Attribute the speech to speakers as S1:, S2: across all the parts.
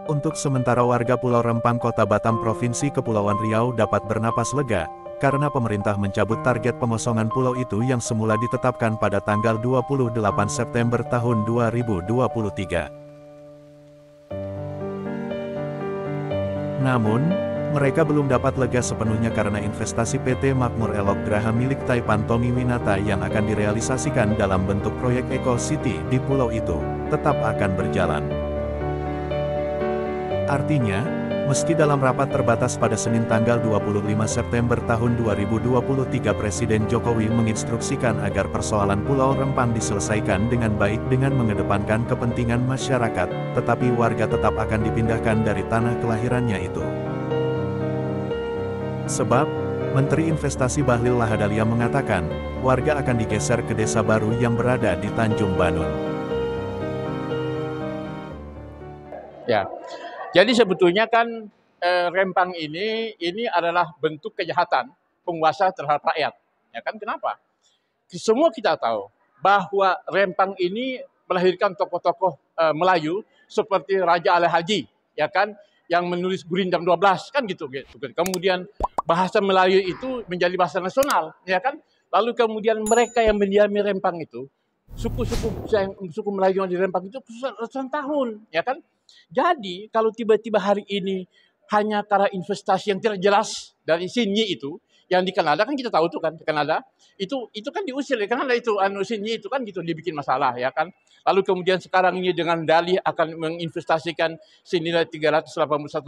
S1: Untuk sementara warga Pulau Rempang Kota Batam Provinsi Kepulauan Riau dapat bernapas lega, karena pemerintah mencabut target pengosongan pulau itu yang semula ditetapkan pada tanggal 28 September tahun 2023. Namun, mereka belum dapat lega sepenuhnya karena investasi PT Makmur Elok Graha milik Taipan Tommy Winata yang akan direalisasikan dalam bentuk proyek Eco City di pulau itu, tetap akan berjalan. Artinya, meski dalam rapat terbatas pada Senin tanggal 25 September tahun 2023 Presiden Jokowi menginstruksikan agar persoalan Pulau Rempang diselesaikan dengan baik dengan mengedepankan kepentingan masyarakat, tetapi warga tetap akan dipindahkan dari tanah kelahirannya itu. Sebab, Menteri Investasi Bahlil Lahadalia mengatakan, warga akan digeser ke desa baru yang berada di Tanjung Banun.
S2: Ya, jadi sebetulnya kan Rempang ini adalah bentuk kejahatan penguasa terhadap rakyat. Ya kan, kenapa? Semua kita tahu bahwa Rempang ini melahirkan tokoh-tokoh Melayu seperti Raja Ali Haji, ya kan, yang menulis Gurindam 12 kan gitu. Kemudian bahasa Melayu itu menjadi bahasa nasional, ya kan? Lalu kemudian mereka yang mendiami Rempang itu, suku Melayu yang di Rempang itu ratusan tahun, ya kan? Jadi kalau tiba-tiba hari ini hanya karena investasi yang tidak jelas dari Sinyi itu, yang di Kanada kan kita tahu tuh kan, Kanada itu kan diusir di Kanada itu, Sinyi itu kan gitu dibikin masalah, ya kan? Lalu kemudian sekarang ini dengan dalih akan menginvestasikan senilai 381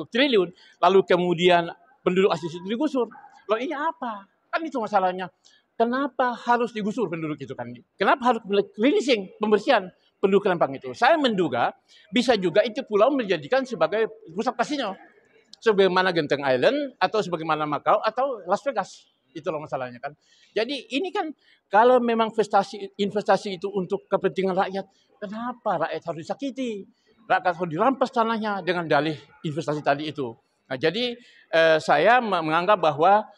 S2: triliun, lalu kemudian penduduk asli itu digusur. Loh ini apa? Kan itu masalahnya. Kenapa harus digusur penduduk itu kan? Kenapa harus cleansing, pembersihan penduduk Rempang itu? Saya menduga bisa juga itu pulau menjadikan sebagai pusat kasino. Sebagaimana Genting Island, atau sebagaimana Macau, atau Las Vegas. Itu loh masalahnya kan. Jadi ini kan, kalau memang investasi itu untuk kepentingan rakyat, kenapa rakyat harus disakiti? Rakyat harus dirampas tanahnya dengan dalih investasi tadi itu. Nah, jadi saya menganggap bahwa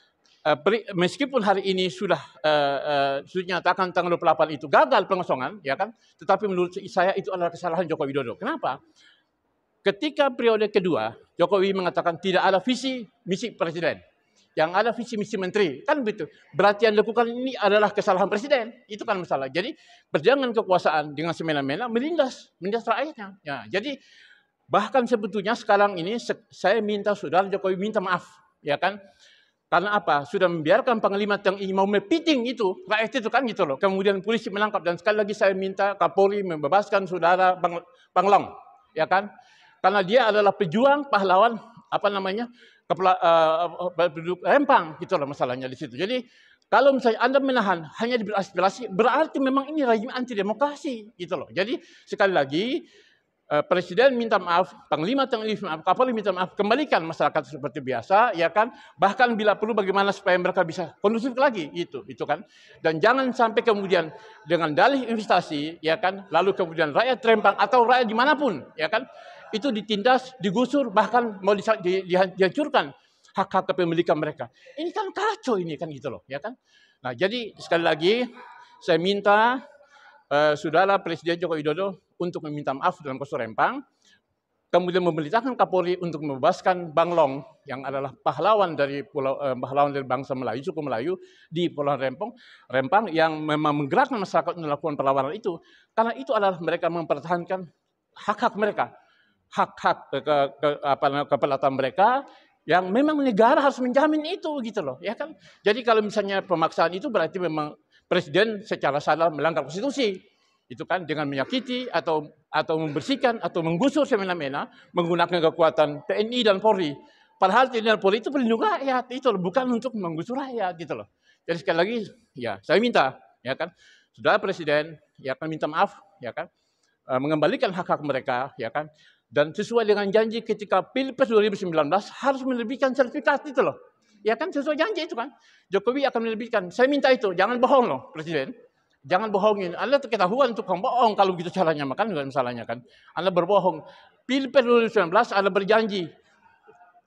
S2: meskipun hari ini sudah dinyatakan tanggal 28 itu gagal pengosongan, ya kan? Tetapi menurut saya itu adalah kesalahan Joko Widodo. Kenapa? Ketika periode kedua, Jokowi mengatakan tidak ada visi misi presiden, yang ada visi misi menteri, kan begitu. Berarti yang dilakukan ini adalah kesalahan presiden, itu kan masalah. Jadi perjuangan kekuasaan dengan semena-mena menindas rakyatnya. Ya, jadi bahkan sebetulnya sekarang ini saya minta saudara Jokowi minta maaf, ya kan? Karena apa? Sudah membiarkan Panglima TNI mau mepiting itu, rakyat itu kan gitu loh. Kemudian polisi menangkap, dan sekali lagi saya minta Kapolri membebaskan saudara Panglong, ya kan? Karena dia adalah pejuang pahlawan penduduk Rempang, gitu loh masalahnya di situ. Jadi kalau misalnya Anda menahan hanya beraspirasi, berarti memang ini rejim anti demokrasi, gitu loh. Jadi sekali lagi Presiden minta maaf, Panglima TNI minta maaf, Kapolri minta maaf, kembalikan masyarakat seperti biasa, ya kan? Bahkan bila perlu bagaimana supaya mereka bisa kondusif lagi, itu kan. Dan jangan sampai kemudian dengan dalih investasi, ya kan? Lalu kemudian rakyat Rempang atau rakyat dimanapun, ya kan? Itu ditindas, digusur, bahkan mau dihancurkan hak-hak kepemilikan mereka. Ini kan kacau ini kan gitu loh, ya kan? Nah, jadi sekali lagi saya minta saudara Presiden Joko Widodo untuk meminta maaf dalam kasus Rempang, kemudian memerintahkan Kapolri untuk membebaskan Banglong yang adalah pahlawan dari bangsa Melayu, suku Melayu di Pulau Rempang yang memang menggerakkan masyarakat untuk melakukan perlawanan itu, karena itu adalah mereka mempertahankan hak-hak mereka, hak-hak kedaulatan mereka yang memang negara harus menjamin itu, gitu loh, ya kan? Jadi kalau misalnya pemaksaan itu berarti memang Presiden secara sadar melanggar konstitusi, itu kan, dengan menyakiti atau membersihkan atau menggusur semena-mena menggunakan kekuatan TNI dan Polri. Padahal TNI dan Polri itu pelindung rakyat, itu loh, bukan untuk menggusur rakyat, gitu loh. Jadi sekali lagi, ya saya minta, ya kan, saudara Presiden, ya kan, minta maaf, ya kan, mengembalikan hak-hak mereka, ya kan, dan sesuai dengan janji ketika Pilpres 2019 harus menerbitkan sertifikat itu loh. Ya kan, sesuai janji itu kan. Jokowi akan menerbitkan. Saya minta itu, jangan bohong loh Presiden. Jangan bohongin. Anda ketahuan tukang bohong kalau gitu caranya, makan nggak masalahnya kan. Anda berbohong. Pilpres 2019 Anda berjanji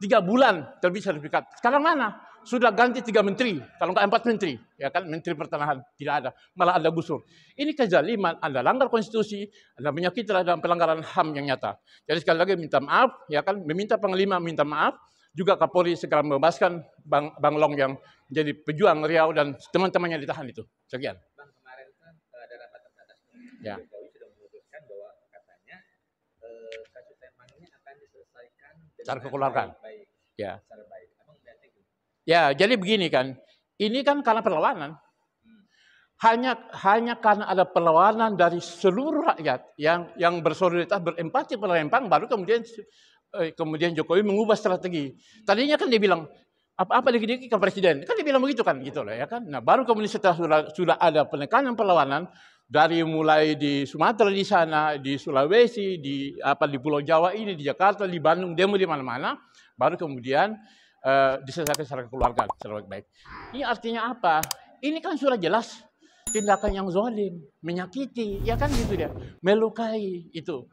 S2: 3 bulan terbit sertifikat. Sekarang mana? sudah ganti 3 menteri, kalau nggak 4 menteri, ya kan, menteri pertanahan tidak ada, malah ada gusur. Ini kezaliman, Anda langgar konstitusi, Anda menyakiti terhadap pelanggaran HAM yang nyata. Jadi sekali lagi minta maaf, ya kan, meminta Panglima minta maaf, juga Kapolri segera membebaskan Bang Long yang menjadi pejuang Riau dan teman-temannya ditahan itu. Sekian.
S3: Bang, kemarin kan ada rapat terbatas.
S2: Ya.
S3: Jokowi sudah memutuskan bahwa katanya kasus Rempang ini akan diselesaikan
S2: Secara kekeluargaan.
S3: baik.
S2: Ya.
S3: Secara baik. Abang melihatnya gimana?
S2: Ya, jadi begini kan, ini kan karena perlawanan. Hanya karena ada perlawanan dari seluruh rakyat yang bersolidaritas, berempati pada Rempang, baru kemudian Jokowi mengubah strategi. Tadinya kan dia bilang apa dikit-dikit ke presiden, kan dia bilang begitu kan, gitu lah ya kan. Nah, baru kemudian setelah sudah ada penekanan perlawanan dari mulai di Sumatera di sana, di Sulawesi, di Pulau Jawa ini, di Jakarta, di Bandung, demo di mana-mana, baru kemudian diselesaikan secara kekeluargaan, secara baik-baik. Ini artinya apa? Ini kan sudah jelas tindakan yang zalim, menyakiti, ya kan gitu dia, melukai itu,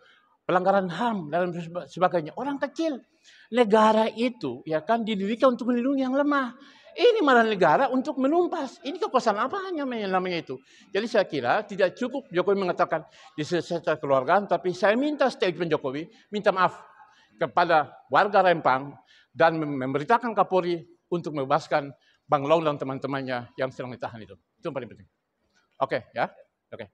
S2: pelanggaran HAM dan sebagainya. Orang kecil, negara itu ya kan didirikan untuk melindungi yang lemah. Ini malah negara untuk menumpas. Ini kekuasaan apa namanya itu. Jadi saya kira tidak cukup Jokowi mengatakan diselesaikan secara kekeluargaan, tapi saya minta statement Jokowi, minta maaf kepada warga Rempang dan memberitakan Kapolri untuk membebaskan Bang Long dan teman-temannya yang sedang ditahan itu. Itu yang paling penting. Oke, ya. Oke.